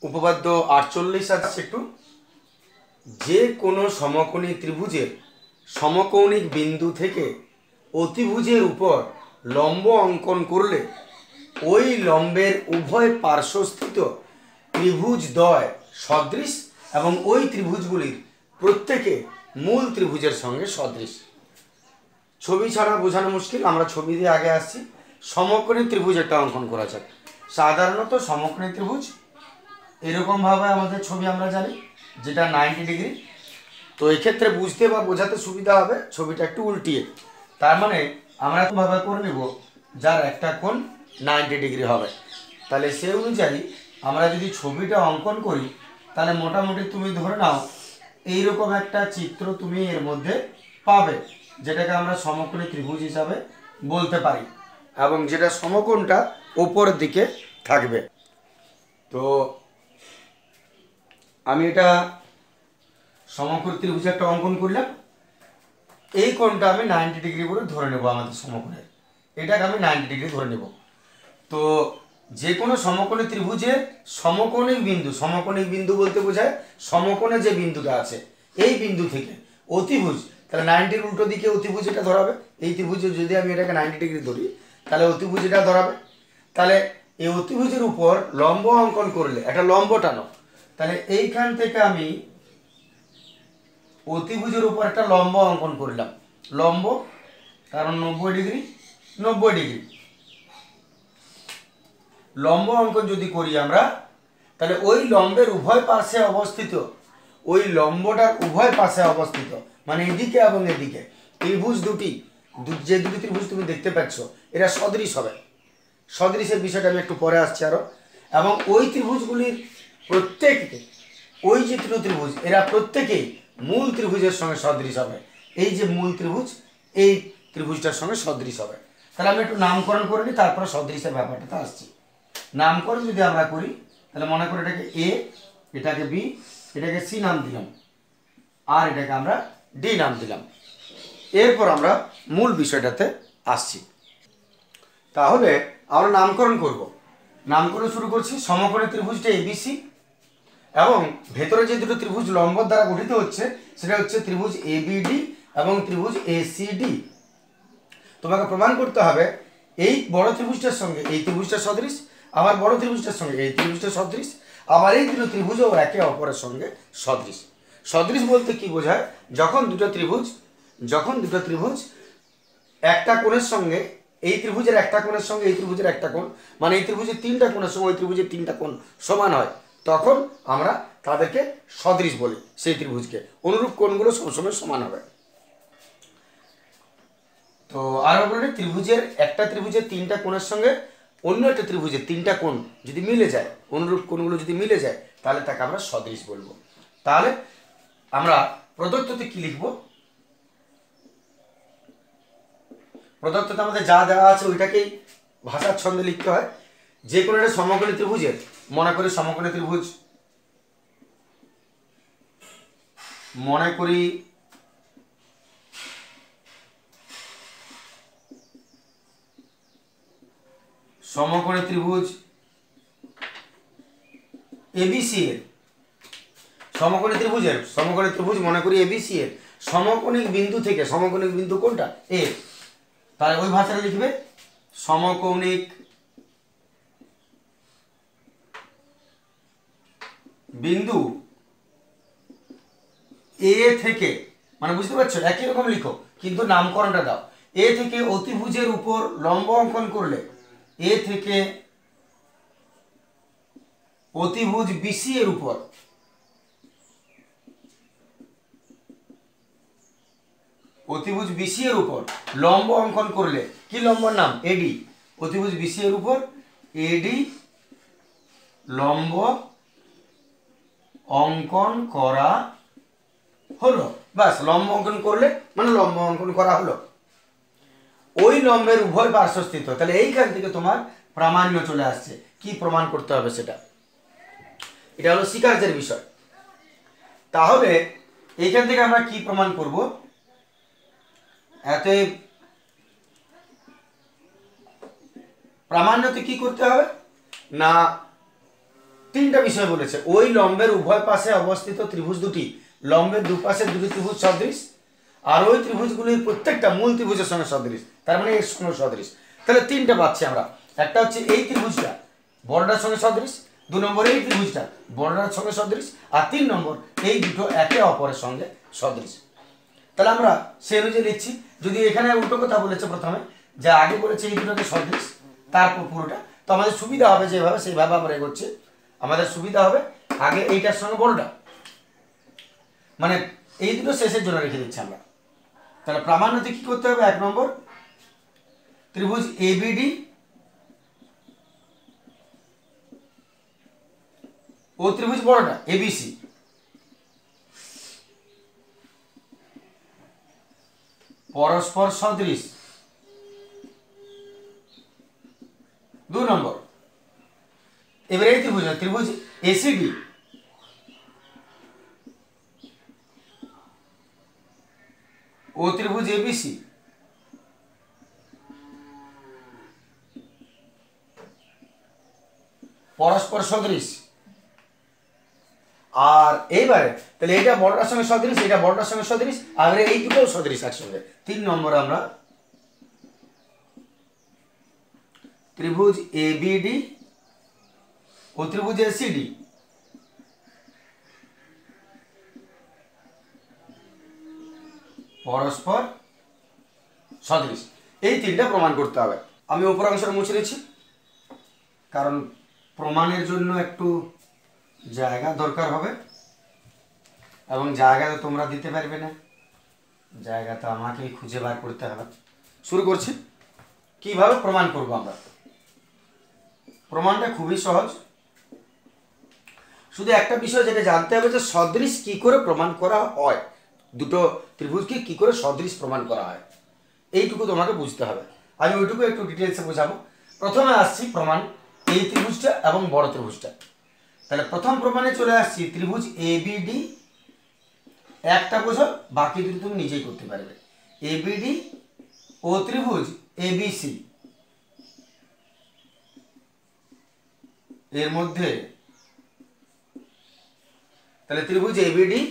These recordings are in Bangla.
উপপাদ্য 48 আছে একটু। যে কোনো সমকোণী ত্রিভুজের সমকৌণিক বিন্দু থেকে অতিভুজের উপর লম্ব অঙ্কন করলে ওই লম্বের উভয় পার্শ্বস্থিত ত্রিভুজদ্বয় সদৃশ এবং ওই ত্রিভুজগুলির প্রত্যেকে মূল ত্রিভুজের সঙ্গে সদৃশ। ছবি ছাড়া বোঝানো মুশকিল, আমরা ছবি দিয়ে আগে আসছি। সমকোণী ত্রিভুজ একটা অঙ্কন করা যাক। সাধারণত সমকোণী ত্রিভুজ এরকমভাবে আমাদের ছবি আমরা জানি, যেটা 90 ডিগ্রি। তো এক্ষেত্রে বুঝতে বা বোঝাতে সুবিধা হবে ছবিটা একটু উল্টিয়ে। তার মানে আমরা এরকমভাবে করে নেব যার একটা কোণ 90 ডিগ্রি হবে। তাহলে সেই অনুযায়ী আমরা যদি ছবিটা অঙ্কন করি তাহলে মোটামুটি তুমি ধরে নাও এইরকম একটা চিত্র তুমি এর মধ্যে পাবে, যেটাকে আমরা সমকোণী ত্রিভুজ হিসাবে বলতে পারি, এবং যেটা সমকোণটা ওপরের দিকে থাকবে। তো আমি এটা সমকোণী ত্রিভুজ একটা অঙ্কন করলাম। এই কোণটা আমি 90 ডিগ্রি করে ধরে নেব আমাদের সমকোণের, এটাকে আমি 90 ডিগ্রি ধরে নেব। তো যে কোনো সমকোণী ত্রিভুজের সমকোণিক বিন্দু, সমকোণিক বিন্দু বলতে বোঝায় সমকোণে যে বিন্দুটা আছে এই বিন্দু থেকে অতিভুজ, তাহলে 90-র উল্টো দিকে অতিভুজ এটা ধরাবে। এই ত্রিভুজে যদি আমি এটাকে 90 ডিগ্রি ধরি তাহলে অতিভুজ এটা ধরাবে। তাহলে এই অতিভুজের উপর লম্ব অঙ্কন করলে একটা লম্ব টানো, তাহলে এইখান থেকে আমি অতিভুজের উপর একটা লম্ব অঙ্কন করলাম। লম্ব কারণ 90 ডিগ্রি 90 ডিগ্রি লম্ব অঙ্কন যদি করি আমরা, তাহলে ওই লম্বের উভয় পাশে অবস্থিত, ওই লম্বটার উভয় পাশে অবস্থিত মানে এদিকে এবং এদিকে ত্রিভুজ দুটি, যে দুটি ত্রিভুজ তুমি দেখতে পাচ্ছ এরা সদৃশ হবে। সদৃশের বিষয়টা আমি একটু পরে আসছি আরো। এবং ওই ত্রিভুজগুলির প্রত্যেককে, ওই যে ত্রিভুজ এরা প্রত্যেকেই মূল ত্রিভুজের সঙ্গে সদৃশ হবে। এই যে মূল ত্রিভুজ এই ত্রিভুজটার সঙ্গে সদৃশ হবে। তাহলে আমি একটু নামকরণ করে নিই, তারপরে সদৃশের ব্যাপারটাতে আসছি। নামকরণ যদি আমরা করি তাহলে মনে করি এটাকে এ, এটাকে বি, এটাকে সি নাম দিলাম, আর এটাকে আমরা ডি নাম দিলাম। এরপর আমরা মূল বিষয়টাতে আসছি। তাহলে আমরা নামকরণ করব। নামকরণ শুরু করছি। সমকোণী ত্রিভুজটা এবিসি এবং ভেতরে যে দুটো ত্রিভুজ লম্ব দ্বারা গঠিত হচ্ছে সেটা হচ্ছে ত্রিভুজ এবিডি এবং ত্রিভুজ এসিডি। তোমাকে প্রমাণ করতে হবে এই বড় ত্রিভুজটার সঙ্গে এই ত্রিভুজটা সদৃশ, আবার বড় ত্রিভুজটার সঙ্গে এই ত্রিভুজটা সদৃশ, আবার এই দুটো ত্রিভুজও একে অপরের সঙ্গে সদৃশ। সদৃশ বলতে কি বোঝায়? যখন দুটো ত্রিভুজ একটা কোণের সঙ্গে, এই ত্রিভুজের একটা কোণের সঙ্গে এই ত্রিভুজের একটা কোণ, মানে এই ত্রিভুজের তিনটা কোণের সঙ্গে ওই ত্রিভুজের তিনটা কোণ সমান হয়, তখন আমরা তাদেরকে সদৃশ বলি। সেই ত্রিভুজকে অনুরূপ কোণগুলো সবসময় সমান হবে। তো আর বলি একটা ত্রিভুজের তিনটা কোণের সঙ্গে অন্য একটা ত্রিভুজের তিনটা কোণ যদি মিলে যায়, অনুরূপ কোণগুলো যদি মিলে যায়, তাহলে তাকে আমরা সদৃশ বলবো। তাহলে আমরা প্রদত্ততে কি লিখব? প্রদত্ততে আমাদের যা দেওয়া আছে ওইটাকেই ভাষার ছন্দে লিখতে হয়। যে কোনো একটা সমকোণী ত্রিভুজের, মনে করি সমকোণী ত্রিভুজ, মনে করি সমকোণী ত্রিভুজ এবিসি এর, সমকোণী ত্রিভুজ মনে করি এবিসি এর সমকোণিক বিন্দু থেকে, সমকোণিক বিন্দু কোনটা? এ। তাহলে ওই ভাষাটা লিখবে সমকৌণিক বিন্দু এ থেকে, মানে বুঝতে পারছো একই রকম লিখো কিন্তু নামকরণটা দাও। এ থেকে অতিভুজের উপর লম্ব অঙ্কন করলে, এ থেকে অতিভুজ বিসি এর উপর লম্ব অঙ্কন করলে, কি লম্বর নাম? এডি। অতিভুজ বিসি এর উপর এডি লম্ব অঙ্কন করা হলো। বাস, লম্ব অঙ্কন করলে মানে লম্ব অঙ্কন করা হলো। ওই লম্বের উভয় পার্শ্বস্থিত, তাহলে এইখান থেকে তোমার প্রামাণ্য চলে আসছে। কি প্রমাণ করতে হবে সেটা, এটা হলো স্বীকার্যের বিষয়। তাহলে এইখান থেকে আমরা কি প্রমাণ করব? এতে প্রামাণ্যতে কি করতে হবে না, তিনটা বিষয় বলেছে, ওই লম্বের উভয় পাশে অবস্থিত ত্রিভুজ দুটি লম্বের দুপাশে দুটি ত্রিভুজ সদৃশ, আর ওই ত্রিভুজগুলির প্রত্যেকটা মূল ত্রিভুজের সঙ্গে সদৃশ, তার মানে এর সঙ্গে সদৃশ। তাহলে তিনটা পাচ্ছি আমরা, একটা হচ্ছে এই ত্রিভুজটা বড়টার সঙ্গে সদৃশ, 2 নম্বর এই ত্রিভুজটা বড়টার সঙ্গে সদৃশ, আর 3 নম্বর এই দুটো একে অপরের সঙ্গে সদৃশ। তাহলে আমরা সেই অনুযায়ী লিখছি। যদি এখানে উল্টো কথা বলেছে প্রথমে, যে আগে বলেছে এই দুটোকে সদৃশ, তারপর পুরোটা, তো আমাদের সুবিধা হবে যেভাবে সেইভাবে আমরা এগোচ্ছি, আমাদের সুবিধা হবে আগে এইটার সঙ্গে বড়টা, মানে এই দুটো শেষের জন্য রেখে দিচ্ছি আমরা। তাহলে প্রামাণ্যতে কি করতে হবে? 1 নম্বর ত্রিভুজ এবিডি ও ত্রিভুজ বড়টা এবিসি পরস্পর সদৃশ। 2 নম্বর এবার এই ত্রিভুজ এসিডি ও ত্রিভুজ এবিসি পরস্পর সদৃশ। আর এইবারে তাহলে এটা বড়টার সঙ্গে সদৃশ, এটা বড়টার সঙ্গে সদৃশ, আর এই দুটোও সদৃশ একসঙ্গে। 3 নম্বর আমরা ত্রিভুজ এবিডি ও ত্রিভুজ এসিডি পরস্পর সদৃশ। এই তিনটা প্রমাণ করতে হবে। আমি উপর অংশটা মুছে নিচ্ছি, কারণ প্রমাণের জন্য একটু জায়গা দরকার হবে, এবং জায়গা তো তোমরা দিতে পারবে না, জায়গা তো আমাকেই খুঁজে বার করতে হবে। শুরু করছি। কিভাবে প্রমাণ করব আমরা? প্রমাণটা খুবই সহজ, শুধু একটা বিষয় যেটা জানতে হবে যে সদৃশ কি করে প্রমাণ করা হয়, দুটো ত্রিভুজকে কি করে সদৃশ প্রমাণ করা হয়, এইটুকু তোমাকে বুঝতে হবে। আমি ওইটুকু একটু ডিটেলসে বোঝাবো। প্রথমে আসছি প্রমাণ এই ত্রিভুজটা এবং বড় ত্রিভুজটা। তাহলে প্রথম প্রমাণে চলে আসছি ত্রিভুজ এবিডি, একটা বোঝো, বাকি দুটো তুমি নিজেই করতে পারবে। এবিডি ও ত্রিভুজ এবিসি এর মধ্যে, তাহলে ত্রিভুজ এবিডি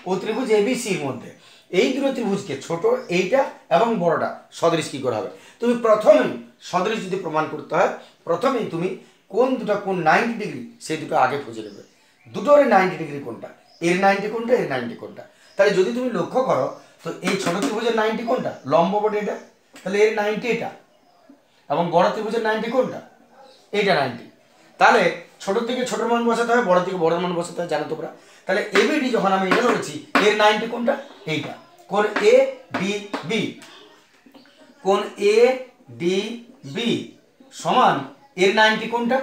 ও ত্রিভুজ এবিসি এর মধ্যে এই দুটো ত্রিভুজকে, ছোট এইটা এবং বড়টা, সদৃশ কি করে হবে? তুমি প্রথমেই সদৃশ যদি প্রমাণ করতে হয়, প্রথমেই তুমি কোন দুটো কোন 90 ডিগ্রি সেই দুটো আগে খুঁজে নেবে। দুটোর 90 ডিগ্রি কোনটা, এর 90 কোনটা, এর 90 কোনটা। তাহলে যদি তুমি লক্ষ্য করো, তো এই ছোট ত্রিভুজের 90 কোনটা, লম্ব বটে এটা, তাহলে এর 90 এটা, এবং বড় ত্রিভুজের 90 কোনটা, এইটা 90। তাহলে ছোট থেকে ছোট মান বসাতে হয়, বড় থেকে বড় মান বসাতে হয়, জানো তোমরা। তাহলে এবিডি যখন আমি এটা ধরেছি, এর 90 কোনটা, এইটা। কোণ এ ডি বি, কোণ এ ডি বি সমান এর 90 কোনটা,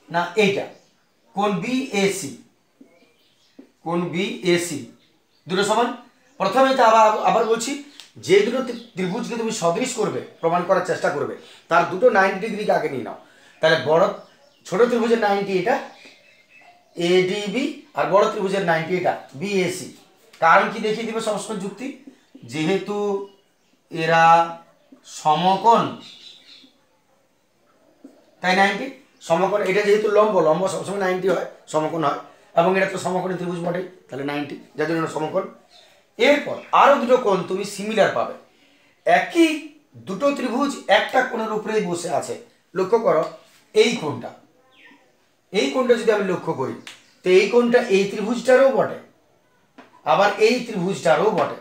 না এইটা। কোণ বি এসি, কোণ বি এসি দুটো সমান। প্রথমে তো আবার বলছি, যে দুটো ত্রিভুজকে তুমি সদৃশ করবে, প্রমাণ করার চেষ্টা করবে, তার দুটো 90 ডিগ্রিকে আগে নিয়ে নাও। তাহলে ছোট ত্রিভুজের 90 এটা এডিবি, আর বড় ত্রিভুজের 90 এটা বিএসি। কারণ কি দেখিয়ে দিবে সবসময় যুক্তি, যেহেতু এরা সমকোণ তাই 90 সমকোণ। এটা যেহেতু লম্ব সবসময় 90 হয়, সমকোণ হয়, এবং এটা তো সমকোণী ত্রিভুজ বটে, তাহলে 90, যার জন্য সমকোণ। এরপর আরো দুটো কোণ তুমি সিমিলার পাবে। একই দুটো ত্রিভুজ একটা কোণের উপরেই বসে আছে। লক্ষ্য করো এই কোণটা, এই কোণটা যদি আমি লক্ষ্য করি, তো এই কোণটা এই ত্রিভুজটারও বটে, আবার এই ত্রিভুজটারও বটে।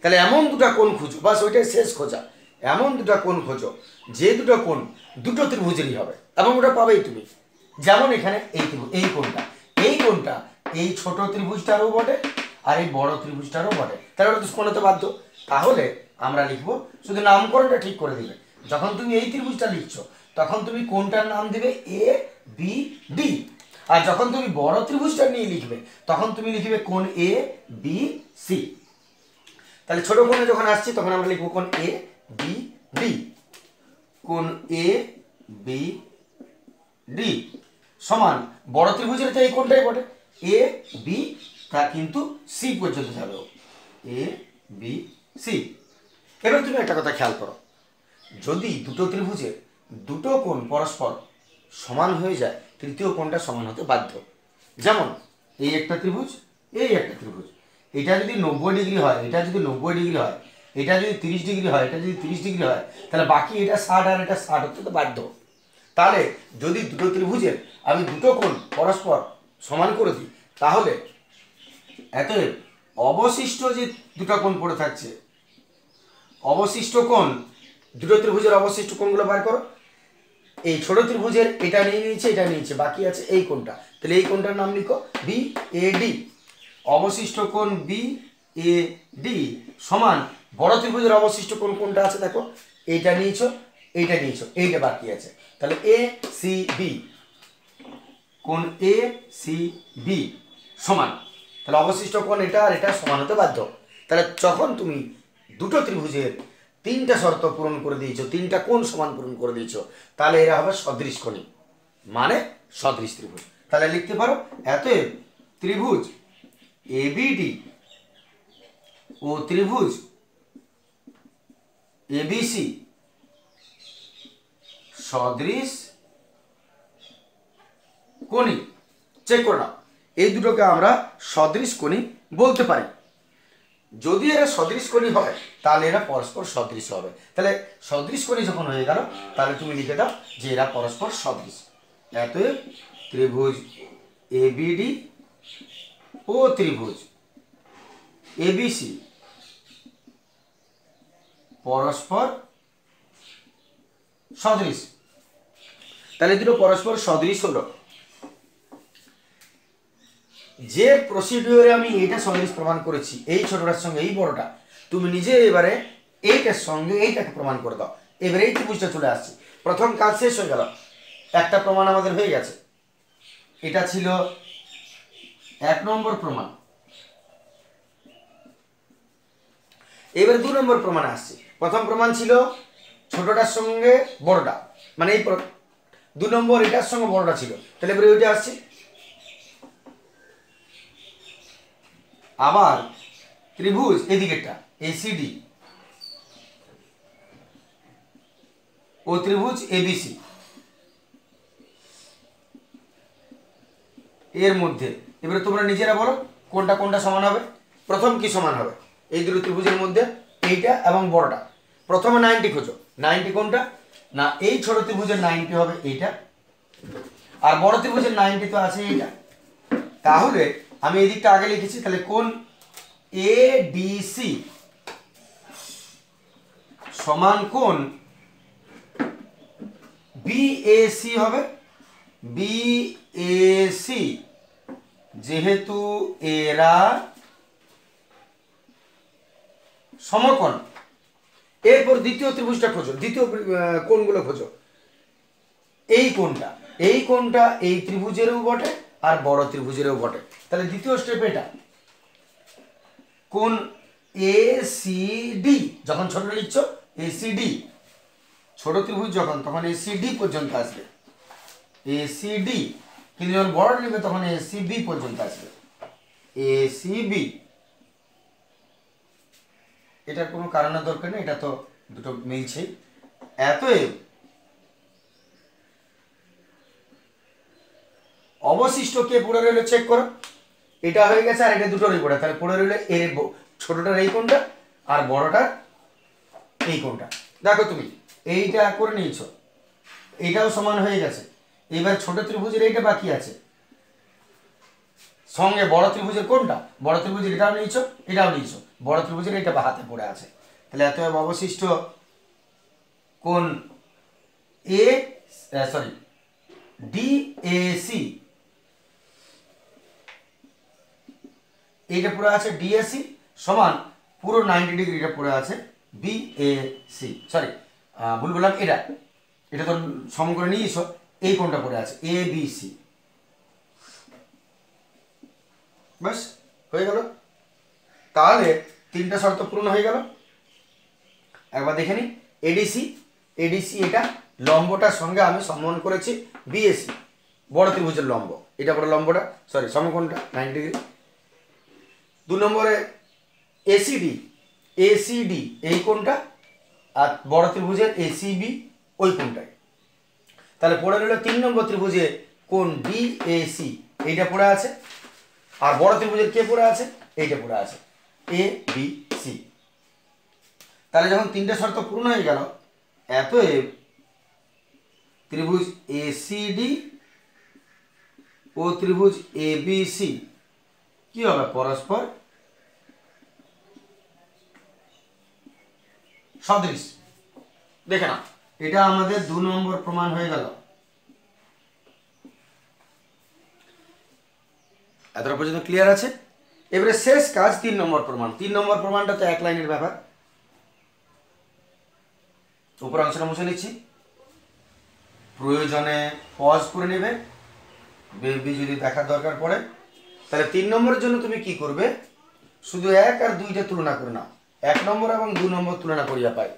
তাহলে এমন দুটো কোণ খুঁজো, বাস ওইটাই শেষ খোঁজা। এমন দুটো কোণ খোঁজো যে দুটো কোণ দুটো ত্রিভুজেরই হবে, এবং ওটা পাবেই তুমি। যেমন এখানে এই কোণটা এই ছোট ত্রিভুজটারও বটে, আর এই বড় ত্রিভুজটারও বটে, তাহলে ওটা তো কোণ হতে বাধ্য। তাহলে আমরা লিখবো, শুধু নামকরণটা ঠিক করে দিবে। যখন তুমি এই ত্রিভুজটা লিখছো, তখন তুমি কোণটার নাম দিবে এ বি ডি, আর যখন তুমি বড় ত্রিভুজটা নিয়ে লিখবে, তখন তুমি লিখবে কোণ এ বি সি। তাহলে ছোট কোণে যখন আসছি, তখন আমরা লিখবো কোণ এ বি ডি, কোণ এ বি ডি সমান বড় ত্রিভুজের তো এই কোণটাই বটে, এ বি, তা কিন্তু সি পর্যন্ত যাবে, এ বি সি। এবার তুমি একটা কথা খেয়াল করো, যদি দুটো ত্রিভুজের দুটো কোণ পরস্পর সমান হয়ে যায়, তৃতীয় কোণটা সমান হতে বাধ্য। যেমন এই একটা ত্রিভুজ, এই একটা ত্রিভুজ, এটা যদি 90 ডিগ্রি হয়, এটা যদি 90 ডিগ্রি হয়, এটা যদি 30 ডিগ্রি হয়, এটা যদি 30 ডিগ্রি হয়, তাহলে বাকি এটা 60 আর এটা 60 হতে তো বাধ্য। তাহলে যদি দুটো ত্রিভুজের আমি দুটো কোণ পরস্পর সমান করে দিই, তাহলে অতএব অবশিষ্ট যে দুটো কোণ পড়ে থাকছে, অবশিষ্ট কোণ, দুটো ত্রিভুজের অবশিষ্ট কোণগুলো বার করো। এই ছোট ত্রিভুজের এটা নিয়ে নিয়েছে, এটা নিয়েছে, বাকি আছে এই কোণটা, তাহলে এই কোণটার নাম লিখো বি এ ডি। অবশিষ্ট কোণ বি এ ডি সমান বড় ত্রিভুজের অবশিষ্ট কোণ কোনটা আছে দেখো, এইটা নিয়েছো, এইটা নিয়েছো, এইটা বাকি আছে, তাহলে এ সি বি, কোণ এ সি বি সমান, তাহলে অবশিষ্ট কোণ এটা আর এটা সমান হতে বাধ্য। তাহলে যখন তুমি দুটো ত্রিভুজের তিনটা শর্ত পূরণ করে দিয়েছো, তিনটা কোণ সমান পূরণ করে দিয়েছো, তাহলে এরা হবে সদৃশ কোণী, মানে সদৃশ ত্রিভুজ। তাহলে লিখতে পারো অতএব ত্রিভুজ এবিডি ও ত্রিভুজ এবিসি সদৃশ কোণী। চেক করে নাও, এই দুটোকে আমরা সদৃশ কোণী বলতে পারি। যদি এরা সদৃশ কোণী হয় তাহলে এরা পরস্পর সদৃশ হবে। তাহলে সদৃশ কোণী যখন হয়ে গেল, তাহলে তুমি লিখে দাও যে এরা পরস্পর সদৃশ। অতএব ত্রিভুজ এবিডি ও ত্রিভুজ এবিসি পরস্পর সদৃশ। তাহলে দুটো পরস্পর সদৃশ হলো। যে প্রসিডিওরে আমি এটা সদৃশ প্রমাণ করেছি, এই ছোটটার সঙ্গে এই বড়টা, তুমি নিজে এবারে এইটার সঙ্গে এইটাকে প্রমাণ করে দাও। এবারে এই ত্রিভুজটা চলে আসছে, প্রথম কাজ শেষ হয়ে গেল, একটা প্রমাণ আমাদের হয়ে গেছে। এটা ছিল 1 নম্বর প্রমাণ। এবারে 2 নম্বর প্রমাণ আসছে। প্রথম প্রমাণ ছিল ছোটটার সঙ্গে বড়টা, মানে এই 2 নম্বর এটার সঙ্গে বড়টা ছিল, তাহলে এবারে ওইটা আসছে। আবার ত্রিভুজ এদিকেরটা এসিডি ও ত্রিভুজ এবিসি এর মধ্যে এবারে তোমরা নিজেরা বলো কোনটা কোনটা সমান হবে। প্রথম কি সমান হবে? এই দুটো ত্রিভুজের মধ্যে এইটা এবং বড়টা। প্রথমে 90 খোঁজো। 90 কোনটা? না, এই ছোট ত্রিভুজের 90 হবে এইটা, আর বড় ত্রিভুজের 90 তো আছে এইটা। তাহলে আমি এই দিকটা আগে লিখেছি, তাহলে কোণ এডিসি সমান কোণ বিএসি হবে। বিএসি যেহেতু এরা সমকোণ। এরপর দ্বিতীয় ত্রিভুজটা খোঁজো, দ্বিতীয় কোণগুলো খোঁজো। এই কোণটা, এই কোণটা এই ত্রিভুজেরও বটে আর বড় ত্রিভুজেরও বটে। তাহলে দ্বিতীয় স্টেপ এটা, কোণ এসিডি, যখন ছোটটা লিখছো এসিডি, ছোট ত্রিভুজ যখন, তখন এসিডি পর্যন্ত আসবে, এসিডি। কিন্তু যখন বড় নেবে তখন এসিবি পর্যন্ত আসবে, এসিবি। এটার কোনো কারণের দরকার নেই, এটা তো দুটো মিলছেই। অতএব অবশিষ্ট কে পড়ে রইল চেক করো। এটা হয়ে গেছে আর এটা দুটোরই পড়ে, তাহলে পড়ে রইল এর ছোটটার এই কোণটা আর বড়টার এই কোণটা। দেখো তুমি এইটা করে নিয়েছো, এইটাও সমান হয়ে গেছে। এবার ছোট ত্রিভুজের এইটা বাকি আছে, সঙ্গে বড় ত্রিভুজের কোনটা, বড় ত্রিভুজের এটাও নিয়েছো, এটাও নিয়েছো, বড় ত্রিভুজের এইটা বা হাতে পড়ে আছে। তাহলে এতএব অবশিষ্ট কোণ ডিএসি, এইটা পড়ে আছে ডিএসি সমান পুরো 90 ডিগ্রিটা পড়ে আছে বিএসি। সরি, ভুল বললাম, এটা এটা তো সম করে নিয়েছো, এই কোণটা পড়ে আছে এবিসি। ব্যাস হয়ে গেল। তাহলে তিনটা শর্ত পূরণ হয়ে গেল। একবার দেখে নিই, এডিসি, এডিসি এটা লম্বটার সঙ্গে আমি সম্মান করেছি বিএসি, বড় ত্রিভুজের লম্ব, এটা বড় লম্বটা, সরি সমকোণটা 90 ডিগ্রি। 2 নম্বরে এসিডি, এসিডি এই কোণটা, আর বড় ত্রিভুজের এসিবি ওই কোণটায়। তাহলে পড়ে রইল 3 নম্বর ত্রিভুজে কোণ ডিএসি এইটা পড়ে আছে, আর বড় ত্রিভুজের কে পড়ে আছে, এইটা পড়ে আছে এ বি সি। তাহলে যখন তিনটে শর্ত পূর্ণ হয়ে গেল, অতএব ত্রিভুজ এসিডি ও ত্রিভুজ এবিসি কি হবে, পরস্পর সদৃশ। দেখে না, এটা আমাদের 2 নম্বর প্রমাণ হয়ে গেল। এতটা পর্যন্ত ক্লিয়ার আছে? এবারে শেষ কাজ 3 নম্বর প্রমাণ। 3 নম্বর প্রমাণটা তো এক লাইনের ব্যাপার। উপর অংশটা মুছে নিচ্ছি, প্রয়োজনে পজ করে নেবে বেবি যদি দেখার দরকার পড়ে। তাহলে 3 নম্বরের জন্য তুমি কি করবে, শুধু 1 আর 2টা তুলনা করে নাও। 1 নম্বর এবং 2 নম্বর তুলনা করিয়া পাই।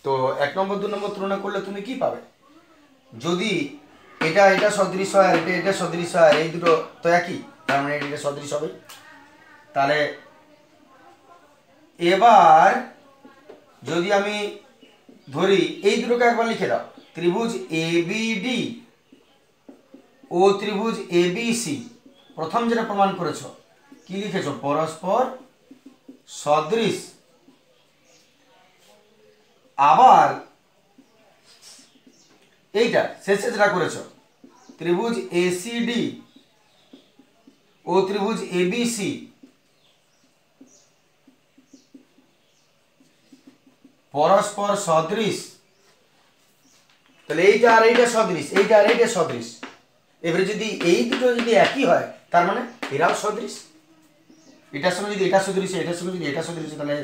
তো 1 নম্বর 2 নম্বর তুলনা করলে তুমি কি পাবে, যদি এটা এটা সদৃশ হয় আর এটা এটা সদৃশ হয়, আর এই দুটো তো একই, তার মানে এটা সদৃশ হবে। তাহলে এবার যদি আমি ধরি এই দুটোকে একবার লিখে দাও, ত্রিভুজ এবিডি ও ত্রিভুজ এবিসি প্রথম যেটা প্রমাণ করেছো কি লিখেছো, পরস্পর সদৃশ। আবার এইটা শেষে যেটা করেছো, ত্রিভুজ এসিডি ও ত্রিভুজ এবিসি পরস্পর সদৃশ। তাহলে এইটা আর এইটা সদৃশ, এইটা আর এইটা সদৃশ। এবারে যদি এই দুটো যদি একই হয়, তার মানে এরাও সদৃশ। এটার সঙ্গে যদি এটা সদৃশ, এটার সঙ্গে যদি এটা সদৃশ, তাহলে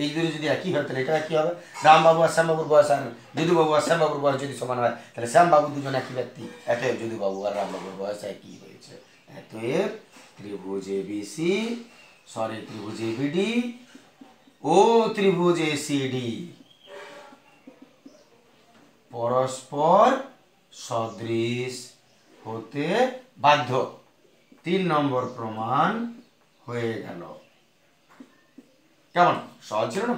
এই দুটো যদি একই হয়, তাহলে এটা একই হবে। রামবাবু আর শ্যামবাবুর বয়স আর যদুবাবু আর শ্যামবাবুর বয়স যদি সমান হয়, তাহলে শ্যামবাবু দুজন একই ব্যক্তি। অতএব যদুবাবু আর রামবাবুর বয়স একই হয়েছে। অতএব ত্রিভুজ এবিসি ত্রিভুজ এবিডি ও ত্রিভুজ এসিডি পরস্পর সদৃশ হতে বাধ্য। 3 নম্বর প্রমাণ হয়ে গেল। কেমন, সহজ ছিল না?